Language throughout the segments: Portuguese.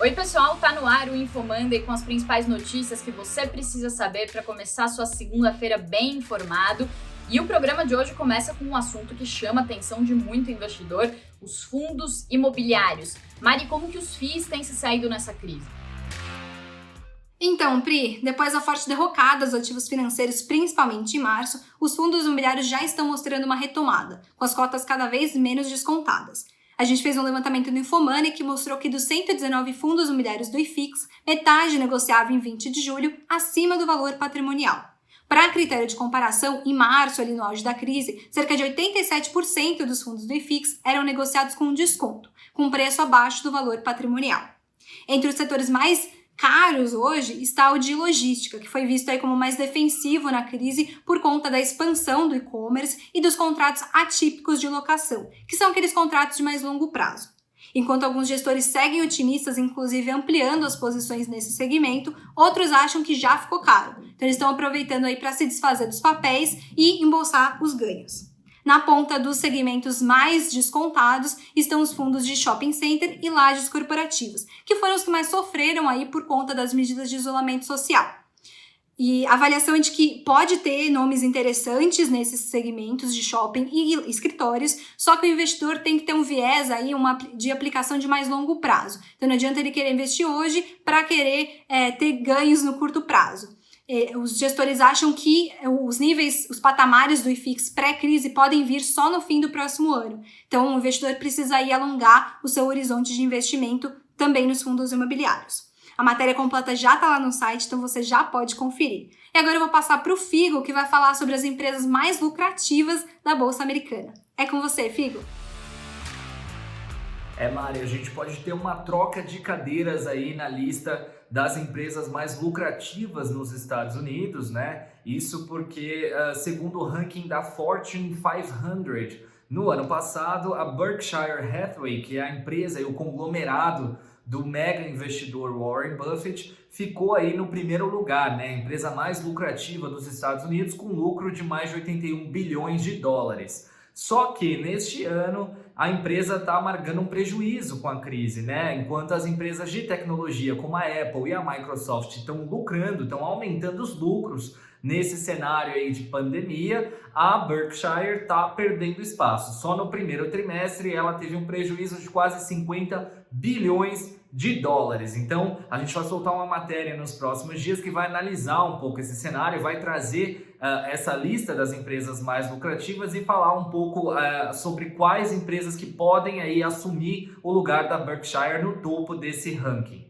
Oi pessoal, tá no ar o InfoMonday com as principais notícias que você precisa saber para começar sua segunda-feira bem informado. E o programa de hoje começa com um assunto que chama a atenção de muito investidor, os fundos imobiliários. Mari, como que os FIIs têm se saído nessa crise? Então, Pri, depois da forte derrocada dos ativos financeiros, principalmente em março, os fundos imobiliários já estão mostrando uma retomada, com as cotas cada vez menos descontadas. A gente fez um levantamento no InfoMoney que mostrou que dos 119 fundos imobiliários do IFIX, metade negociava em 20 de julho acima do valor patrimonial. Para critério de comparação, em março, ali no auge da crise, cerca de 87% dos fundos do IFIX eram negociados com desconto, com preço abaixo do valor patrimonial. Entre os setores mais caros hoje está o de logística, que foi visto aí como mais defensivo na crise por conta da expansão do e-commerce e dos contratos atípicos de locação, que são aqueles contratos de mais longo prazo. Enquanto alguns gestores seguem otimistas, inclusive ampliando as posições nesse segmento, outros acham que já ficou caro. Então eles estão aproveitando aí para se desfazer dos papéis e embolsar os ganhos. Na ponta dos segmentos mais descontados estão os fundos de shopping center e lajes corporativos, que foram os que mais sofreram aí por conta das medidas de isolamento social. E a avaliação é de que pode ter nomes interessantes nesses segmentos de shopping e escritórios, só que o investidor tem que ter um viés aí de aplicação de mais longo prazo. Então não adianta ele querer investir hoje para querer ter ganhos no curto prazo. Os gestores acham que os patamares do IFIX pré-crise podem vir só no fim do próximo ano. Então, o investidor precisa aí alongar o seu horizonte de investimento também nos fundos imobiliários. A matéria completa já está lá no site, então você já pode conferir. E agora eu vou passar para o Figo, que vai falar sobre as empresas mais lucrativas da Bolsa Americana. É com você, Figo. Mari, a gente pode ter uma troca de cadeiras aí na lista das empresas mais lucrativas nos Estados Unidos, né? Isso porque, segundo o ranking da Fortune 500, no ano passado, a Berkshire Hathaway, que é a empresa e o conglomerado do mega investidor Warren Buffett, ficou aí no primeiro lugar, né? A empresa mais lucrativa dos Estados Unidos, com lucro de mais de 81 bilhões de dólares. Só que neste ano a empresa está amargando um prejuízo com a crise, né? Enquanto as empresas de tecnologia como a Apple e a Microsoft estão lucrando, estão aumentando os lucros nesse cenário aí de pandemia, a Berkshire está perdendo espaço. Só no primeiro trimestre ela teve um prejuízo de quase 50 bilhões de dólares. Então, a gente vai soltar uma matéria nos próximos dias que vai analisar um pouco esse cenário, vai trazer essa lista das empresas mais lucrativas e falar um pouco sobre quais empresas que podem aí assumir o lugar da Berkshire no topo desse ranking.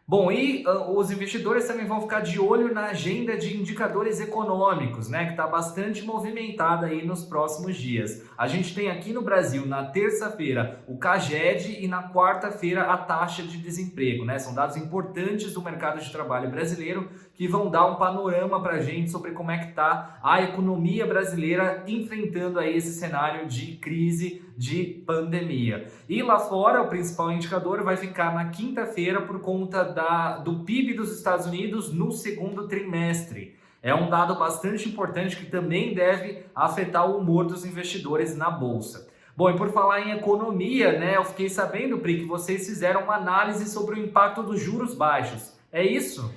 Bom, e os investidores também vão ficar de olho na agenda de indicadores econômicos, né, que está bastante movimentada aí nos próximos dias. A gente tem aqui no Brasil, na terça-feira, o CAGED e na quarta-feira a taxa de desemprego, né? São dados importantes do mercado de trabalho brasileiro que vão dar um panorama para a gente sobre como é que está a economia brasileira enfrentando aí esse cenário de crise, de pandemia. E lá fora, o principal indicador vai ficar na quinta-feira por conta do PIB dos Estados Unidos no segundo trimestre. É um dado bastante importante que também deve afetar o humor dos investidores na Bolsa. Bom, e por falar em economia, né, eu fiquei sabendo, Pri, que vocês fizeram uma análise sobre o impacto dos juros baixos. É isso?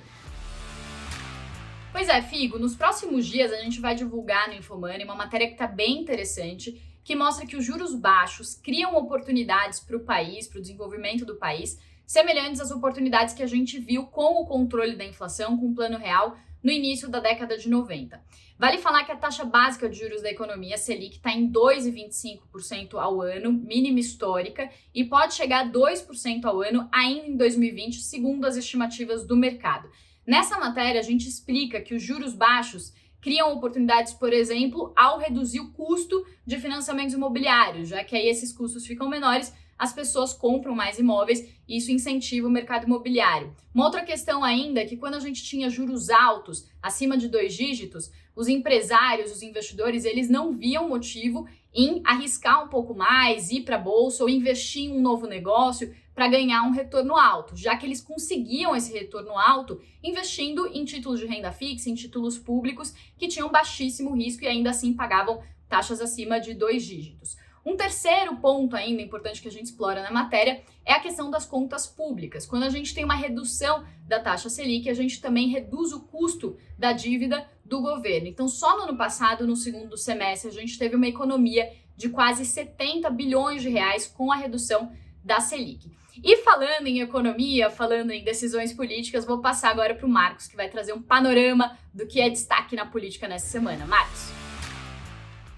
Pois é, Figo, nos próximos dias a gente vai divulgar no InfoMoney uma matéria que está bem interessante, que mostra que os juros baixos criam oportunidades para o país, para o desenvolvimento do país, semelhantes às oportunidades que a gente viu com o controle da inflação, com o Plano Real, no início da década de 90. Vale falar que a taxa básica de juros da economia, Selic, está em 2,25% ao ano, mínima histórica, e pode chegar a 2% ao ano ainda em 2020, segundo as estimativas do mercado. Nessa matéria, a gente explica que os juros baixos criam oportunidades, por exemplo, ao reduzir o custo de financiamentos imobiliários, já que aí esses custos ficam menores, as pessoas compram mais imóveis e isso incentiva o mercado imobiliário. Uma outra questão ainda é que quando a gente tinha juros altos, acima de 2 dígitos, os empresários, os investidores, eles não viam motivo em arriscar um pouco mais, ir para a bolsa ou investir em um novo negócio para ganhar um retorno alto, já que eles conseguiam esse retorno alto investindo em títulos de renda fixa, em títulos públicos que tinham baixíssimo risco e ainda assim pagavam taxas acima de 2 dígitos. Um terceiro ponto ainda importante que a gente explora na matéria é a questão das contas públicas. Quando a gente tem uma redução da taxa Selic, a gente também reduz o custo da dívida do governo. Então, só no ano passado, no segundo semestre, a gente teve uma economia de quase 70 bilhões de reais com a redução da Selic. E falando em economia, falando em decisões políticas, vou passar agora para o Marcos, que vai trazer um panorama do que é destaque na política nessa semana. Marcos.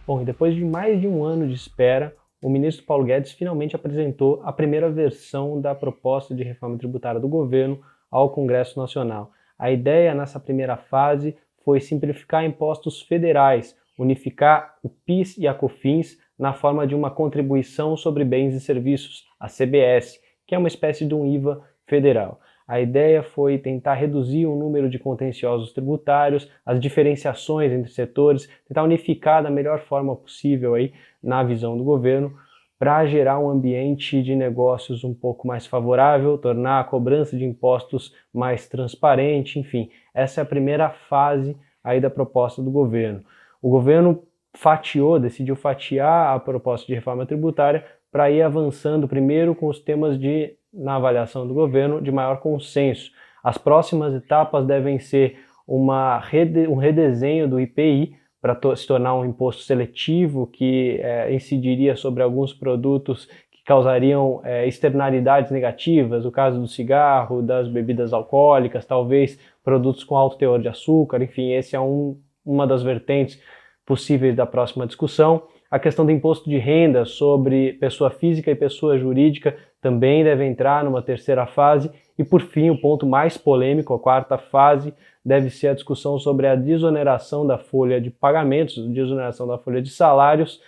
Bom, e depois de mais de um ano de espera, o ministro Paulo Guedes finalmente apresentou a primeira versão da proposta de reforma tributária do governo ao Congresso Nacional. A ideia nessa primeira fase foi simplificar impostos federais, unificar o PIS e a COFINS na forma de uma contribuição sobre bens e serviços, a CBS, que é uma espécie de um IVA federal. A ideia foi tentar reduzir o número de contenciosos tributários, as diferenciações entre setores, tentar unificar da melhor forma possível aí, na visão do governo, para gerar um ambiente de negócios um pouco mais favorável, tornar a cobrança de impostos mais transparente, enfim. Essa é a primeira fase aí da proposta do governo. O governo decidiu fatiar a proposta de reforma tributária para ir avançando primeiro com os temas na avaliação do governo, de maior consenso. As próximas etapas devem ser um redesenho do IPI para se tornar um imposto seletivo que incidiria sobre alguns produtos que causariam externalidades negativas, o caso do cigarro, das bebidas alcoólicas, talvez produtos com alto teor de açúcar, enfim, esse é uma das vertentes possíveis da próxima discussão. A questão do imposto de renda sobre pessoa física e pessoa jurídica também deve entrar numa terceira fase. E, por fim, o ponto mais polêmico, a quarta fase, deve ser a discussão sobre a desoneração da folha de pagamentos, desoneração da folha de salários,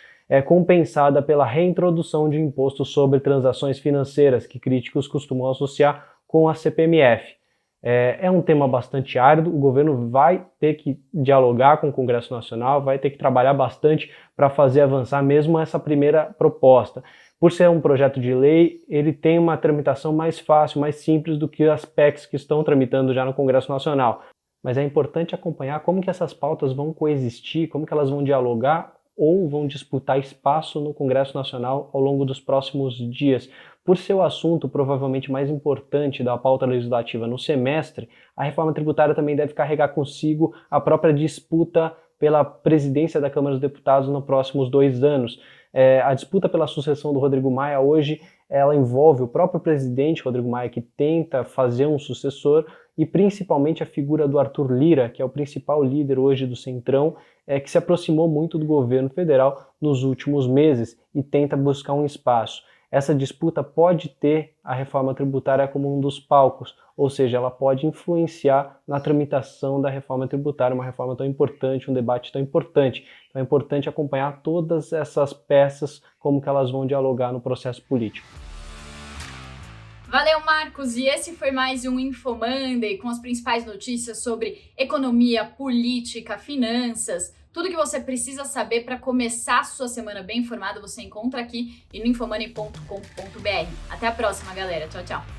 compensada pela reintrodução de imposto sobre transações financeiras, que críticos costumam associar com a CPMF. É um tema bastante árduo, o governo vai ter que dialogar com o Congresso Nacional, vai ter que trabalhar bastante para fazer avançar mesmo essa primeira proposta. Por ser um projeto de lei, ele tem uma tramitação mais fácil, mais simples do que as PECs que estão tramitando já no Congresso Nacional. Mas é importante acompanhar como que essas pautas vão coexistir, como que elas vão dialogar ou vão disputar espaço no Congresso Nacional ao longo dos próximos dias. Por ser o assunto provavelmente mais importante da pauta legislativa no semestre, a reforma tributária também deve carregar consigo a própria disputa pela presidência da Câmara dos Deputados nos próximos 2 anos. A disputa pela sucessão do Rodrigo Maia hoje, ela envolve o próprio presidente Rodrigo Maia, que tenta fazer um sucessor, e principalmente a figura do Arthur Lira, que é o principal líder hoje do Centrão, que se aproximou muito do governo federal nos últimos meses e tenta buscar um espaço. Essa disputa pode ter a reforma tributária como um dos palcos, ou seja, ela pode influenciar na tramitação da reforma tributária, uma reforma tão importante, um debate tão importante. Então é importante acompanhar todas essas peças, como que elas vão dialogar no processo político. Valeu, Marcos! E esse foi mais um InfoMonday com as principais notícias sobre economia, política, finanças. Tudo que você precisa saber para começar a sua semana bem informado você encontra aqui e no infomoney.com.br. Até a próxima, galera. Tchau, tchau!